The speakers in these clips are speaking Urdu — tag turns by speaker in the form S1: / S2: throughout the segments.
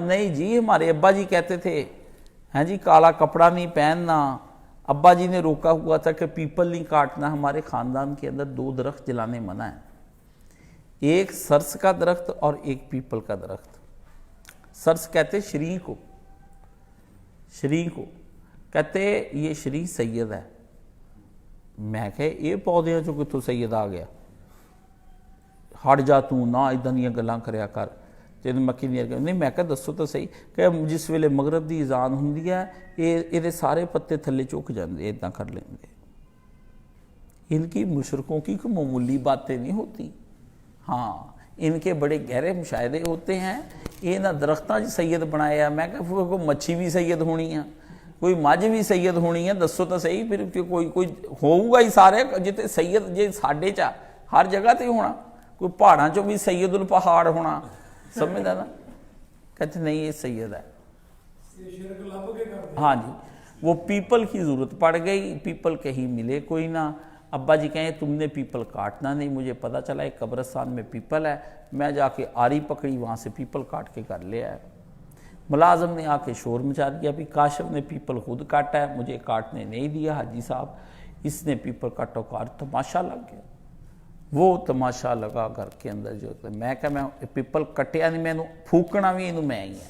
S1: نہیں جی ہمارے ابا جی کہتے تھے ہیں جی کالا کپڑا نہیں پہننا. ابا جی نے روکا ہوا تھا کہ پیپل نہیں کاٹنا. ہمارے خاندان کے اندر 2 درخت جلانے منع ہے, ایک سرس کا درخت اور ایک پیپل کا درخت. سرس کہتے شری کو کہتے یہ شری سید ہے. میں کہ یہ پودے ہیں جو کتوں سید آ گیا, ہٹ جا تو نہ ادھر دیا گلاں کریا کر. تین مکی دیا نہیں, میں کہ دسو تو صحیح کہ جس ویلے مغرب دی اذان ہوندی ہے یہ سارے پتے تھلے چک جاندے, ادھا کر لیں گے. ان کی مشرکوں کی کوئی معمولی باتیں نہیں ہوتی. ہاں ان کے بڑے گہرے مشاہدے ہوتے ہیں. یہ نہ درختاں سید بنایا, میں کہ کوئی مچھی بھی سید ہونی ہے, کوئی مجھ بھی سید ہونی ہے, دسو تو صحیح. پھر کوئی ہوگا ہی سارے جتے سید جی ساڈے چا ہر جگہ تے ہونا, کوئی پہاڑاں چوں بھی سید الپہاڑ ہونا, سمجھدا نا. کہتے نہیں یہ سید ہے. ہاں جی وہ پیپل کی ضرورت پڑ گئی, پیپل کہیں ملے کوئی نہ. ابا جی کہیں تم نے پیپل کاٹنا نہیں. مجھے پتہ چلا ایک قبرستان میں پیپل ہے, میں جا کے آری پکڑی, وہاں سے پیپل کاٹ کے کر لیا ہے. ملازم نے آ کے شور مچا دیا, بھی کاشف نے پیپل خود کاٹا ہے, مجھے کاٹنے نہیں دیا. حاجی صاحب اس نے پیپل کاٹو کاٹ. تماشا لگ گیا. وہ تماشا لگا گھر کے اندر جو میں کہ میں پیپل کٹیا نہیں, میں پھوکنا بھی انہوں میں ہی ہے,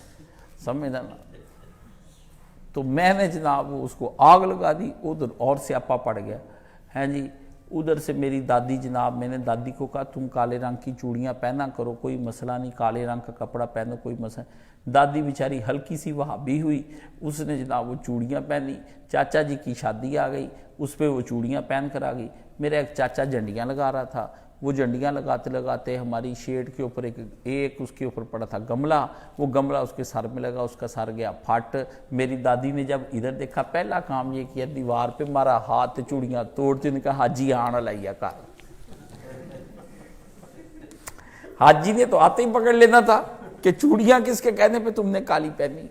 S1: سمجھدا نا. تو میں نے جناب اس کو آگ لگا دی. ادھر اور سیاپا پڑ گیا ہیں جی. ادھر سے میری دادی جناب, میں نے دادی کو کہا تم کالے رنگ کی چوڑیاں پہنا کرو, کوئی مسئلہ نہیں, کالے رنگ کا کپڑا پہنو, کوئی مسئلہ. دادی بیچاری ہلکی سی وہابی ہوئی, اس نے جناب وہ چوڑیاں پہنی. چاچا جی کی شادی آ گئی, اس پہ وہ چوڑیاں پہن کر آ گئی. میرا ایک چاچا جھنڈیاں لگا رہا تھا, وہ جھنڈیاں لگاتے لگاتے ہماری شیڈ کے اوپر ایک اس کے اوپر پڑا تھا گملہ, وہ گملہ اس کے سر میں لگا, اس کا سر گیا پھٹ. میری دادی نے جب ادھر دیکھا, پہلا کام یہ کیا, دیوار پہ مارا ہاتھ, چوڑیاں توڑتے, نے کہا حاجی آنا لائیا کر. حاجی نے تو آتے ہی پکڑ لینا تھا کہ چوڑیاں کس کے کہنے پہ تم نے کالی پہنی.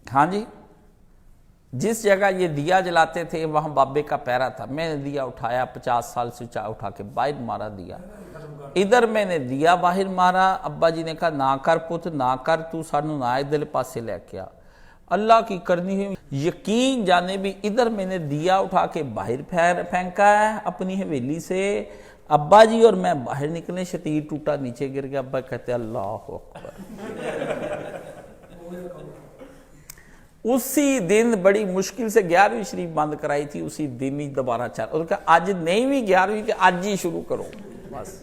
S1: ہاں جی جس جگہ یہ دیا جلاتے تھے وہاں بابے کا پیرا تھا. میں نے دیا اٹھایا, 50 سال سے اٹھا کے باہر مارا دیا. ادھر میں نے دیا باہر مارا. ابا جی نے کہا نہ کر پت, نہ کر, تو سانو نہ دل پاسے لے کے آ. اللہ کی کرنی ہوئی یقین جانے بھی, ادھر میں نے دیا اٹھا کے باہر پھینکا ہے اپنی حویلی سے. ابا جی اور میں باہر نکلے, شتیر ٹوٹا, نیچے گر گیا. ابا کہتے اللہ اکبر. اسی دن بڑی مشکل سے 11ویں شریف بند کرائی تھی, اسی دن ہی دوبارہ چل. اور کہا آج نہیں بھی 11ویں, کہ آج ہی شروع کرو بس.